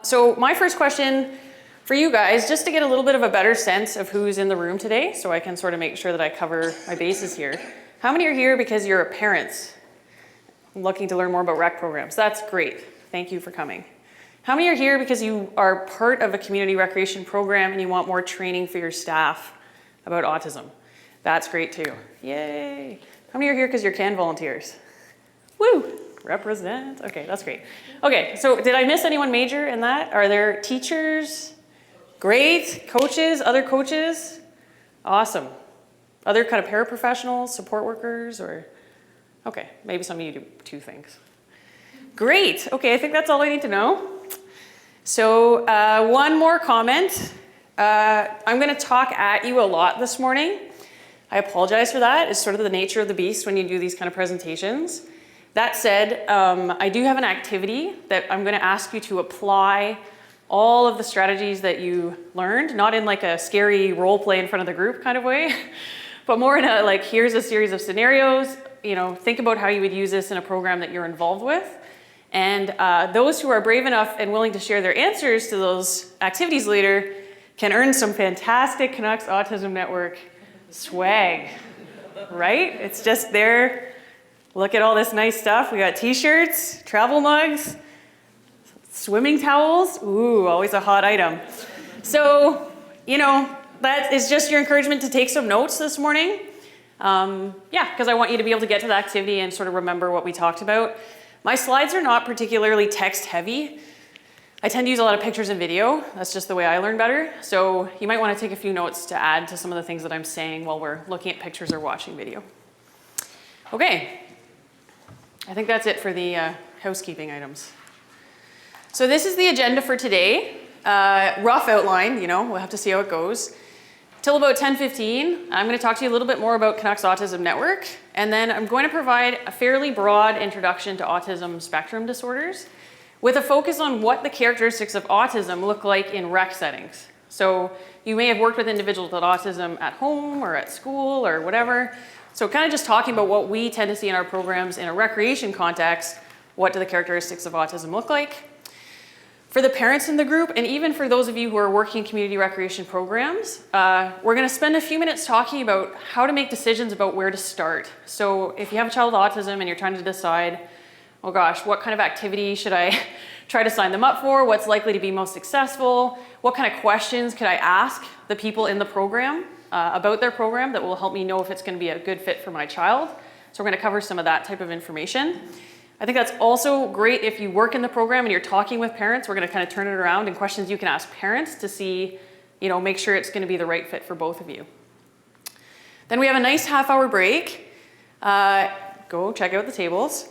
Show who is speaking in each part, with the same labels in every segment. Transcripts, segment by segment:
Speaker 1: So my first question for you guys, just to get a little bit of a better sense of who's in the room today, so I can sort of make sure that I cover my bases here. How many are here because you're parents looking to learn more about rec programs? That's great. Thank you for coming. How many are here because you are part of a community recreation program and you want more training for your staff about autism? That's great too. Yay. How many are here because you're CAN volunteers? Woo, represent. Okay, that's great. Okay, so did I miss anyone major in that? Are there teachers? Great. Coaches, other coaches? Awesome. Other kind of paraprofessionals, support workers, or? Okay, maybe some of you do two things. Great. Okay, I think that's all I need to know. So one more comment. I'm going to talk at you a lot this morning. I apologize for that. It's sort of the nature of the beast when you do these kind of presentations. That said, I do have an activity that I'm going to ask you to apply all of the strategies that you learned, not in like a scary role play in front of the group kind of way, but more in a like, here's a series of scenarios, you know, think about how you would use this in a program that you're involved with. And those who are brave enough and willing to share their answers to those activities later can earn some fantastic Canucks Autism Network swag, right? It's just there. Look at all this nice stuff. We got t-shirts, travel mugs, swimming towels. Ooh, always a hot item. So, you know, that is just your encouragement to take some notes this morning. Yeah, because I want you to be able to get to the activity and sort of remember what we talked about. My slides are not particularly text heavy. I tend to use a lot of pictures and video. That's just the way I learn better. So you might want to take a few notes to add to some of the things that I'm saying while we're looking at pictures or watching video. Okay, I think that's it for the housekeeping items. So this is the agenda for today. Rough outline, you know, we'll have to see how it goes. Till about 10:15, I'm going to talk to you a little bit more about Canucks Autism Network, and then I'm going to provide a fairly broad introduction to autism spectrum disorders with a focus on what the characteristics of autism look like in rec settings. So you may have worked with individuals with autism at home or at school or whatever. So kind of just talking about what we tend to see in our programs in a recreation context, what do the characteristics of autism look like? For the parents in the group, and even for those of you who are working community recreation programs, we're going to spend a few minutes talking about how to make decisions about where to start. So if you have a child with autism and you're trying to decide, oh gosh, what kind of activity should I try to sign them up for? What's likely to be most successful? What kind of questions could I ask the people in the program about their program that will help me know if it's going to be a good fit for my child? So we're going to cover some of that type of information. I think that's also great if you work in the program and you're talking with parents. We're going to kind of turn it around and questions you can ask parents to see, you know, make sure it's going to be the right fit for both of you. Then we have a nice half-hour break. Go check out the tables.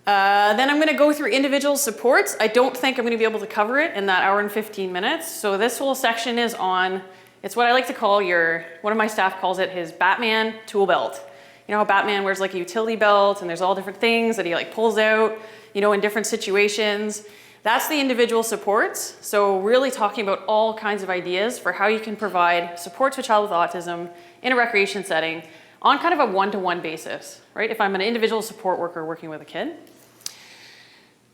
Speaker 1: Then I'm going to go through individual supports. I don't think I'm going to be able to cover it in that hour and 15 minutes. So this whole section is on, it's what I like to call one of my staff calls it his Batman tool belt. You know how Batman wears like a utility belt and there's all different things that he like pulls out, you know, in different situations. That's the individual supports. So really talking about all kinds of ideas for how you can provide support to a child with autism in a recreation setting on kind of a one-to-one basis, right? If I'm an individual support worker working with a kid.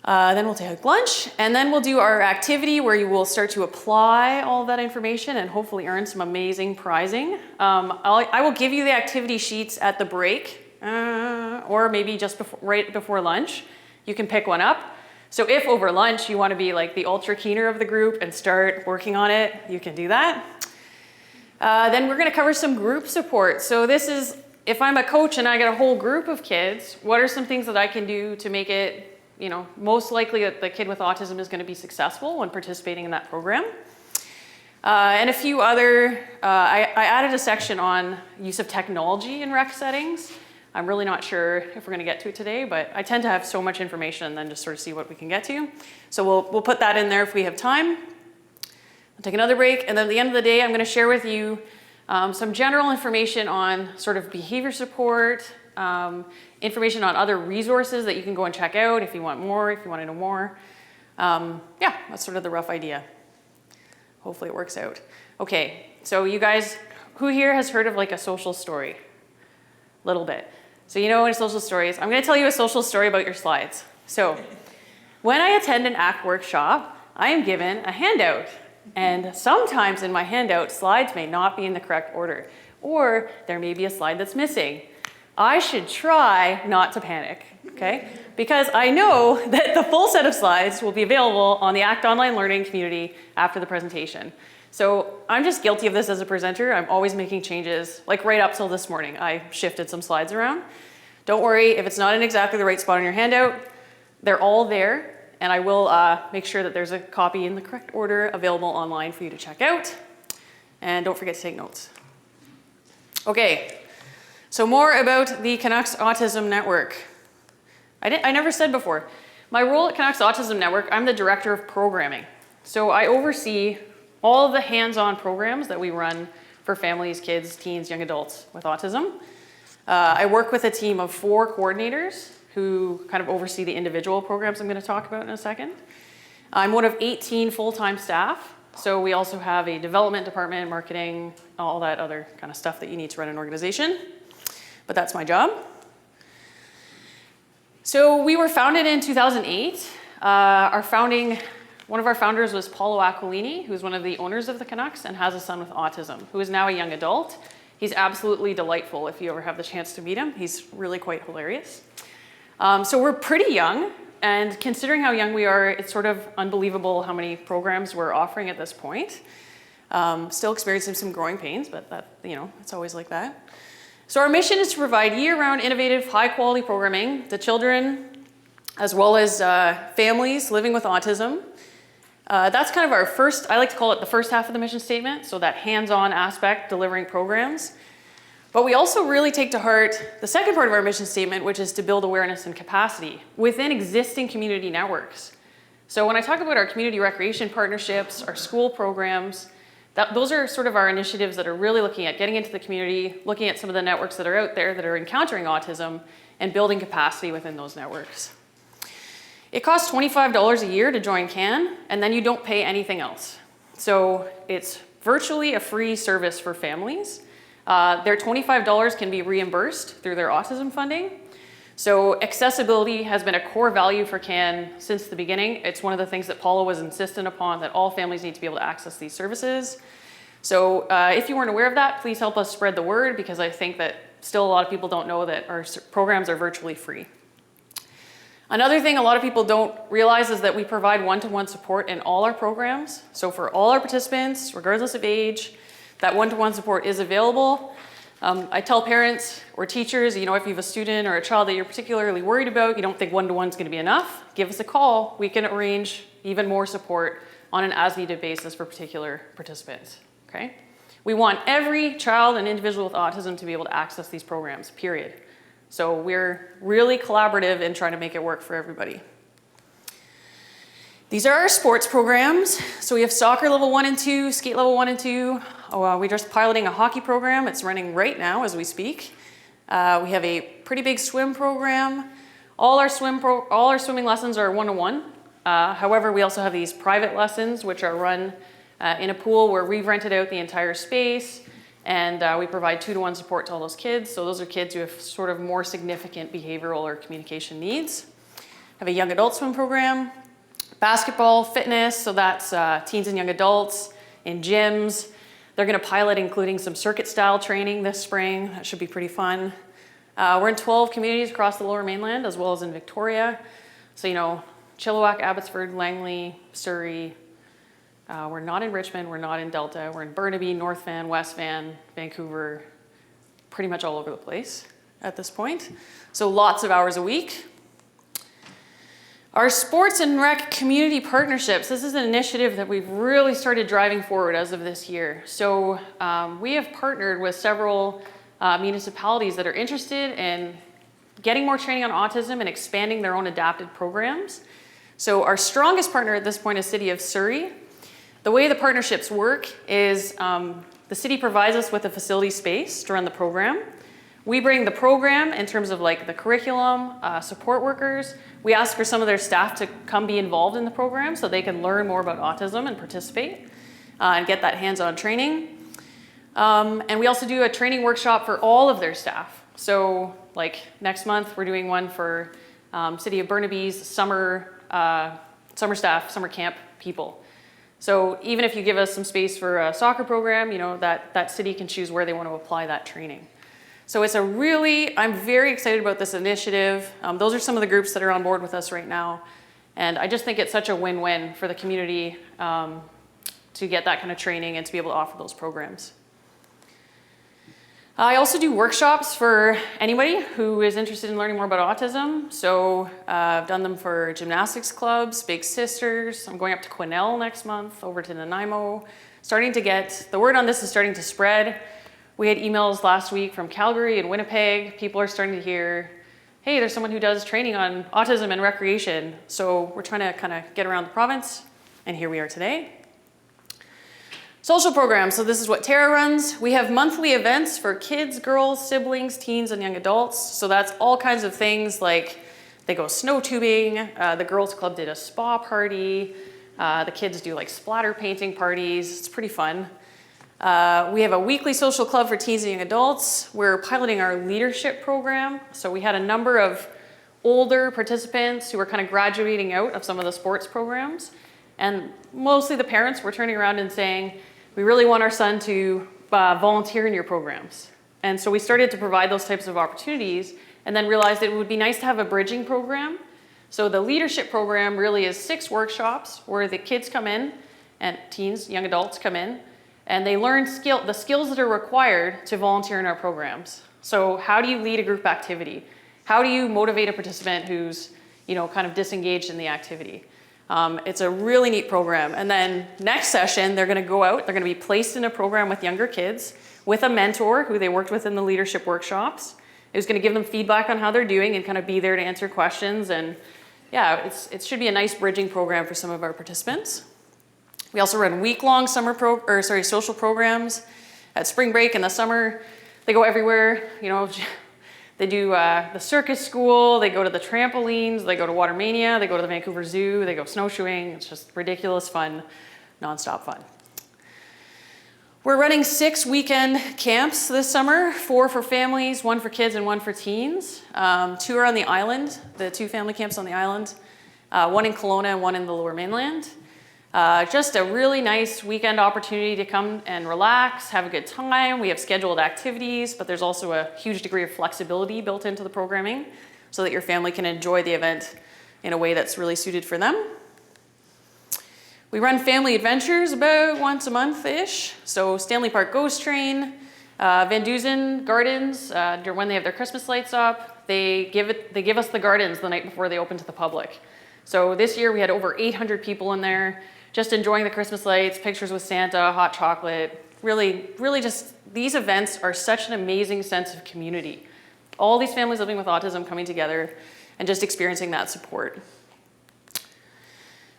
Speaker 1: Then we'll take lunch, and then we'll do our activity where you will start to apply all of that information and hopefully earn some amazing prizing. I will give you the activity sheets at the break, or maybe just right before lunch. You can pick one up. So if over lunch you want to be like the ultra keener of the group and start working on it, you can do that. Then we're going to cover some group support. So this is, if I'm a coach and I got a whole group of kids, what are some things that I can do to make it, you know, most likely that the kid with autism is going to be successful when participating in that program. And a few other, I added a section on use of technology in rec settings. I'm really not sure if we're going to get to it today, but I tend to have so much information and then just sort of see what we can get to. So we'll put that in there if we have time. We'll take another break, and then at the end of the day, I'm going to share with you some general information on sort of behavior support, information on other resources that you can go and check out if you want more, if you want to know more. Yeah, that's sort of the rough idea. Hopefully it works out. Okay, so you guys, who here has heard of like a social story? A little bit. So you know what a social story is. I'm going to tell you a social story about your slides. So when I attend an ACT workshop, I am given a handout. And sometimes in my handout, slides may not be in the correct order, or there may be a slide that's missing. I should try not to panic, okay? Because I know that the full set of slides will be available on the ACT Online Learning community after the presentation. So I'm just guilty of this as a presenter. I'm always making changes, like right up till this morning. I shifted some slides around. Don't worry, if it's not in exactly the right spot on your handout, they're all there, and I will make sure that there's a copy in the correct order available online for you to check out. And don't forget to take notes. Okay, so more about the Canucks Autism Network. I never said before, my role at Canucks Autism Network, I'm the director of programming. So I oversee all of the hands-on programs that we run for families, kids, teens, young adults with autism. I work with a team of 4 coordinators who kind of oversee the individual programs I'm going to talk about in a second. I'm one of 18 full-time staff, so we also have a development department, marketing, all that other kind of stuff that you need to run an organization, but that's my job. So we were founded in 2008. One of our founders was Paulo Aquilini, who's one of the owners of the Canucks and has a son with autism, who is now a young adult. He's absolutely delightful if you ever have the chance to meet him. He's really quite hilarious. So we're pretty young, and considering how young we are, it's sort of unbelievable how many programs we're offering at this point. Still experiencing some growing pains, but that, it's always like that. So our mission is to provide year-round, innovative, high-quality programming to children, as well as families living with autism. That's kind of our first, I like to call it the first half of the mission statement, so that hands-on aspect, delivering programs. But we also really take to heart the second part of our mission statement, which is to build awareness and capacity within existing community networks. So when I talk about our community recreation partnerships, our school programs, those are sort of our initiatives that are really looking at getting into the community, looking at some of the networks that are out there that are encountering autism, and building capacity within those networks. It costs $25 a year to join CAN, and then you don't pay anything else. So it's virtually a free service for families. Their $25 can be reimbursed through their autism funding. So accessibility has been a core value for CAN since the beginning. It's one of the things that Paula was insistent upon, that all families need to be able to access these services. So if you weren't aware of that, please help us spread the word, because I think that still a lot of people don't know that our programs are virtually free. Another thing a lot of people don't realize is that we provide one-to-one support in all our programs. So for all our participants, regardless of age, that one-to-one support is available. I tell parents or teachers, if you have a student or a child that you're particularly worried about, you don't think one-to-one is going to be enough, give us a call. We can arrange even more support on an as-needed basis for particular participants, okay? We want every child and individual with autism to be able to access these programs, period. So we're really collaborative in trying to make it work for everybody. These are our sports programs. So we have soccer level 1 and 2, skate level 1 and 2. We're just piloting a hockey program. It's running right now as we speak. We have a pretty big swim program. All our swimming lessons are one-to-one. However, we also have these private lessons, which are run in a pool where we've rented out the entire space, and we provide 2-to-1 support to all those kids. So those are kids who have sort of more significant behavioral or communication needs. Have a young adult swim program. Basketball, fitness, so that's teens and young adults in gyms. They're going to pilot including some circuit style training this spring. That should be pretty fun. We're in 12 communities across the Lower Mainland, as well as in Victoria. So, Chilliwack, Abbotsford, Langley, Surrey. We're not in Richmond, we're not in Delta. We're in Burnaby, North Van, West Van, Vancouver, pretty much all over the place at this point. So lots of hours a week. Our sports and rec community partnerships, this is an initiative that we've really started driving forward as of this year. So we have partnered with several municipalities that are interested in getting more training on autism and expanding their own adapted programs. So our strongest partner at this point is City of Surrey. The way the partnerships work is the city provides us with a facility space to run the program. We bring the program in terms of like the curriculum, support workers. We ask for some of their staff to come be involved in the program so they can learn more about autism and participate and get that hands-on training. And we also do a training workshop for all of their staff. So like next month, we're doing one for City of Burnaby's summer staff, summer camp people. So even if you give us some space for a soccer program, that city can choose where they want to apply that training. So I'm very excited about this initiative. Those are some of the groups that are on board with us right now. And I just think it's such a win-win for the community to get that kind of training and to be able to offer those programs. I also do workshops for anybody who is interested in learning more about autism. So I've done them for gymnastics clubs, Big Sisters. I'm going up to Quesnel next month, over to Nanaimo. The word on this is starting to spread. We had emails last week from Calgary and Winnipeg. People are starting to hear, hey, there's someone who does training on autism and recreation. So we're trying to kind of get around the province, and here we are today. Social programs, so this is what Tara runs. We have monthly events for kids, girls, siblings, teens, and young adults. So that's all kinds of things like they go snow tubing, the girls club did a spa party, the kids do like splatter painting parties. It's pretty fun. We have a weekly social club for teens and young adults. We're piloting our leadership program. So we had a number of older participants who were kind of graduating out of some of the sports programs. And mostly the parents were turning around and saying, we really want our son to volunteer in your programs. And so we started to provide those types of opportunities and then realized it would be nice to have a bridging program. So the leadership program really is 6 workshops where the kids come in and teens, young adults come in, and they learn the skills that are required to volunteer in our programs. So how do you lead a group activity? How do you motivate a participant who's kind of disengaged in the activity? It's a really neat program. And then next session, they're going to go out, they're going to be placed in a program with younger kids with a mentor who they worked with in the leadership workshops. Who's going to give them feedback on how they're doing and kind of be there to answer questions. And yeah, it should be a nice bridging program for some of our participants. We also run week-long social programs at spring break in the summer. They go everywhere, They do the circus school, they go to the trampolines, they go to Watermania, they go to the Vancouver Zoo, they go snowshoeing. It's just ridiculous fun, nonstop fun. We're running 6 weekend camps this summer, 4 for families, 1 for kids and 1 for teens. 2 are on the island, the 2 family camps on the island, 1 in Kelowna and 1 in the Lower Mainland. Just a really nice weekend opportunity to come and relax, have a good time. We have scheduled activities, but there's also a huge degree of flexibility built into the programming so that your family can enjoy the event in a way that's really suited for them. We run family adventures about once a month-ish. So Stanley Park Ghost Train, Van Dusen Gardens, when they have their Christmas lights up, they give us the gardens the night before they open to the public. So this year we had over 800 people in there, just enjoying the Christmas lights, pictures with Santa, hot chocolate. Really, really just, these events are such an amazing sense of community. All these families living with autism coming together and just experiencing that support.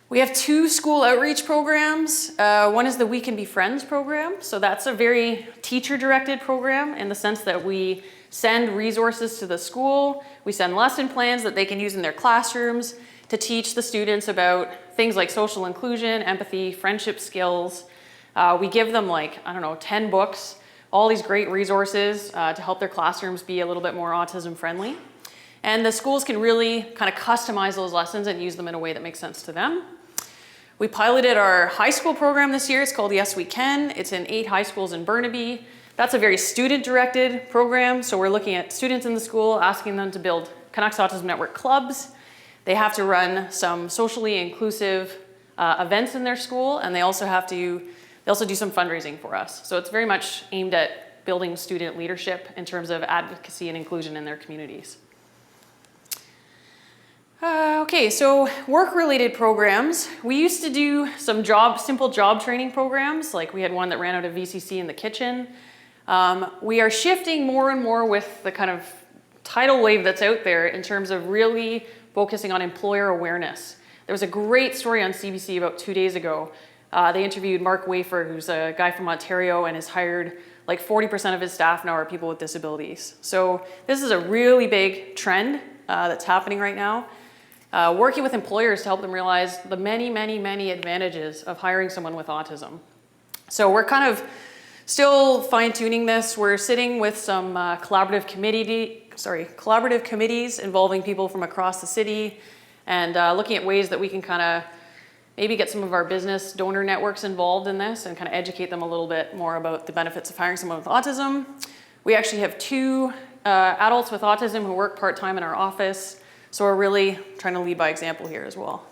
Speaker 1: We have 2 school outreach programs. One is the We Can Be Friends program. So that's a very teacher-directed program in the sense that we send resources to the school. We send lesson plans that they can use in their classrooms to teach the students about things like social inclusion, empathy, friendship skills. We give them 10 books, all these great resources to help their classrooms be a little bit more autism friendly. And the schools can really kind of customize those lessons and use them in a way that makes sense to them. We piloted our high school program this year. It's called Yes We Can. It's in 8 high schools in Burnaby. That's a very student-directed program. So we're looking at students in the school, asking them to build Canucks Autism Network clubs. They have to run some socially inclusive events in their school, and they also do some fundraising for us. So it's very much aimed at building student leadership in terms of advocacy and inclusion in their communities. Okay, so work-related programs. We used to do some simple job training programs, like we had one that ran out of VCC in the kitchen. We are shifting more and more with the kind of tidal wave that's out there in terms of really focusing on employer awareness. There was a great story on CBC about 2 days ago. They interviewed Mark Wafer, who's a guy from Ontario and has hired 40% of his staff now are people with disabilities. So this is a really big trend that's happening right now. Working with employers to help them realize the many, many, many advantages of hiring someone with autism. So we're kind of still fine-tuning this. We're sitting with some collaborative committees involving people from across the city and looking at ways that we can kind of maybe get some of our business donor networks involved in this and kind of educate them a little bit more about the benefits of hiring someone with autism. We actually have 2 adults with autism who work part-time in our office, so we're really trying to lead by example here as well.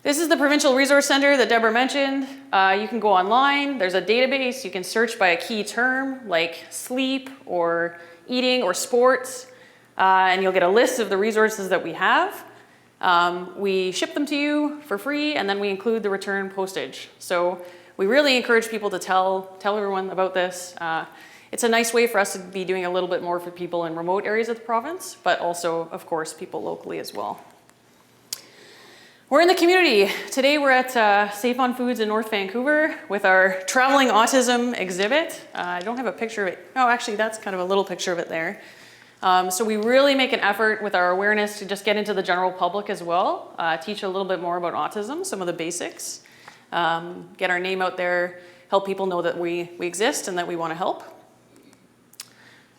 Speaker 1: This is the Provincial Resource Center that Deborah mentioned. You can go online, there's a database, you can search by a key term like sleep or eating or sports, and you'll get a list of the resources that we have. We ship them to you for free, and then we include the return postage. So we really encourage people to tell everyone about this. It's a nice way for us to be doing a little bit more for people in remote areas of the province, but also, of course, people locally as well. We're in the community. Today we're at Safe on Foods in North Vancouver with our traveling autism exhibit. I don't have a picture of it. Oh, actually that's kind of a little picture of it there. So we really make an effort with our awareness to just get into the general public as well, teach a little bit more about autism, some of the basics, get our name out there, help people know that we exist and that we want to help.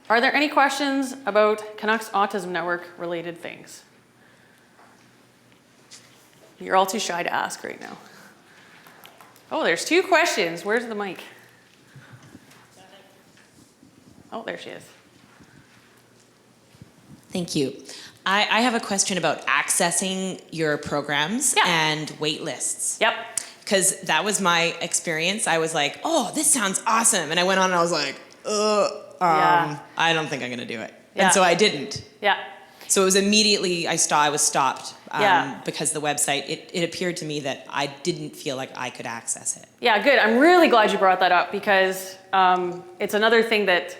Speaker 1: Are there any questions about Canucks Autism Network related things? You're all too shy to ask right now. Oh, there's 2 questions. Where's the mic? Oh, there she is.
Speaker 2: Thank you. I have a question about accessing your programs and wait lists.
Speaker 1: Yep.
Speaker 2: Because that was my experience. I was like, oh, this sounds awesome. And I went on and I was like, I don't think I'm going to do it. And so I didn't.
Speaker 1: Yeah.
Speaker 2: So it was immediately, I was stopped because the website, it appeared to me that I didn't feel like I could access it.
Speaker 1: Yeah, good. I'm really glad you brought that up because it's another thing that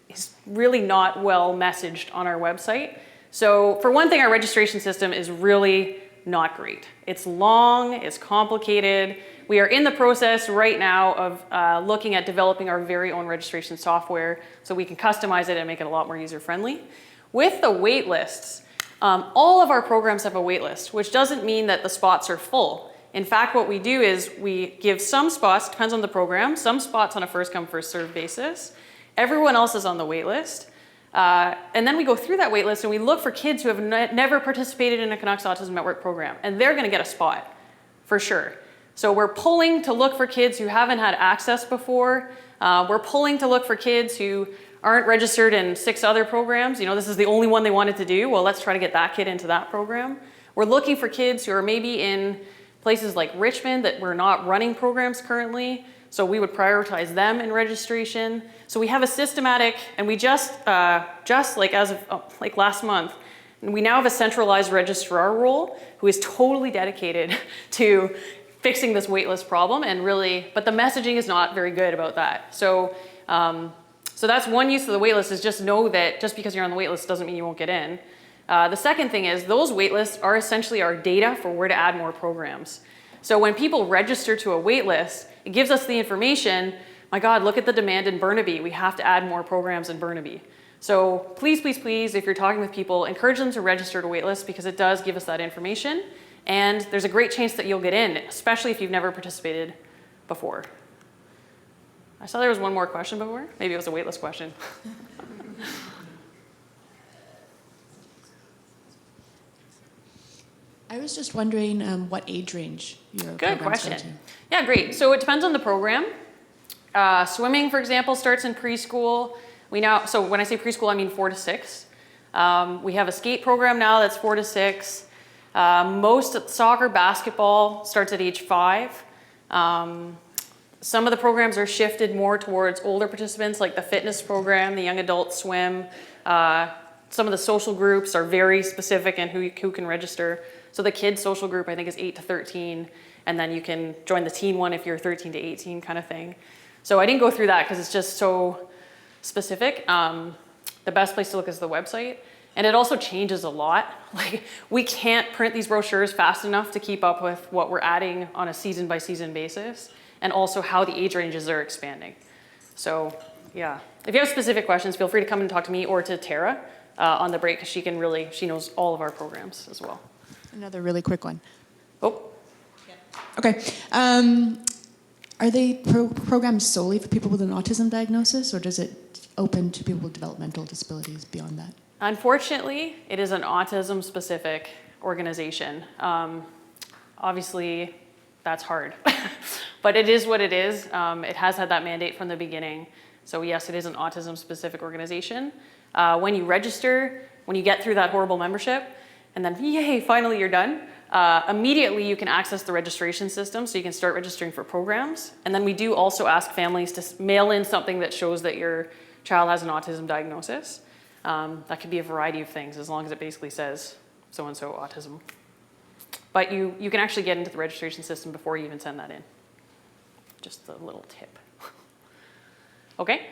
Speaker 1: is really not well messaged on our website. So for one thing, our registration system is really not great. It's long, it's complicated. We are in the process right now of looking at developing our very own registration software so we can customize it and make it a lot more user-friendly. With the wait lists, all of our programs have a wait list, which doesn't mean that the spots are full. In fact, what we do is we give some spots, depends on the program, some spots on a first come, first served basis. Everyone else is on the wait list. And then we go through that wait list and we look for kids who have never participated in a Canucks Autism Network program, and they're gonna get a spot, for sure. So we're pulling to look for kids who haven't had access before. We're pulling to look for kids who aren't registered in 6 other programs. You know, this is the only one they wanted to do. Well, let's try to get that kid into that program. We're looking for kids who are maybe in places like Richmond that we're not running programs currently. So we would prioritize them in registration. So we have a systematic, and we just like as of like last month, we now have a centralized registrar role who is totally dedicated to fixing this waitlist problem and really, but the messaging is not very good about that. So that's one use of the waitlist, is just know that just because you're on the waitlist doesn't mean you won't get in. The second thing is those waitlists are essentially our data for where to add more programs. So when people register to a waitlist, it gives us the information, my God, look at the demand in Burnaby. We have to add more programs in Burnaby. So please, please, please, if you're talking with people, encourage them to register to waitlist because it does give us that information. And there's a great chance that you'll get in, especially if you've never participated before. I saw there was one more question before. Maybe it was a waitlist question.
Speaker 3: I was just wondering what age range your
Speaker 1: Good
Speaker 3: programs
Speaker 1: question.
Speaker 3: go to.
Speaker 1: Yeah, great. So it depends on the program. Swimming, for example, starts in preschool. So when I say preschool, I mean 4 to 6. We have a skate program now that's 4 to 6. Most soccer, basketball starts at age 5. Some of the programs are shifted more towards older participants, like the fitness program, the young adult swim. Some of the social groups are very specific in who can register. So the kids social group, I think, is 8 to 13. And then you can join the teen one if you're 13 to 18 kind of thing. So I didn't go through that because it's just so specific. The best place to look is the website. And it also changes a lot. Like, we can't print these brochures fast enough to keep up with what we're adding on a season by season basis, and also how the age ranges are expanding. So yeah, if you have specific questions, feel free to come and talk to me or to Tara on the break, because she knows all of our programs as well.
Speaker 3: Another really quick one.
Speaker 1: Oh.
Speaker 3: Okay. Are they programs solely for people with an autism diagnosis, or does it open to people with developmental disabilities beyond that?
Speaker 1: Unfortunately, it is an autism-specific organization. Obviously, that's hard, but it is what it is. It has had that mandate from the beginning. So yes, it is an autism-specific organization. When you register, when you get through that horrible membership, and then yay, finally you're done, immediately you can access the registration system, so you can start registering for programs. And then we do also ask families to mail in something that shows that your child has an autism diagnosis. That could be a variety of things, as long as it basically says so-and-so autism. But you can actually get into the registration system before you even send that in. Just a little tip. Okay?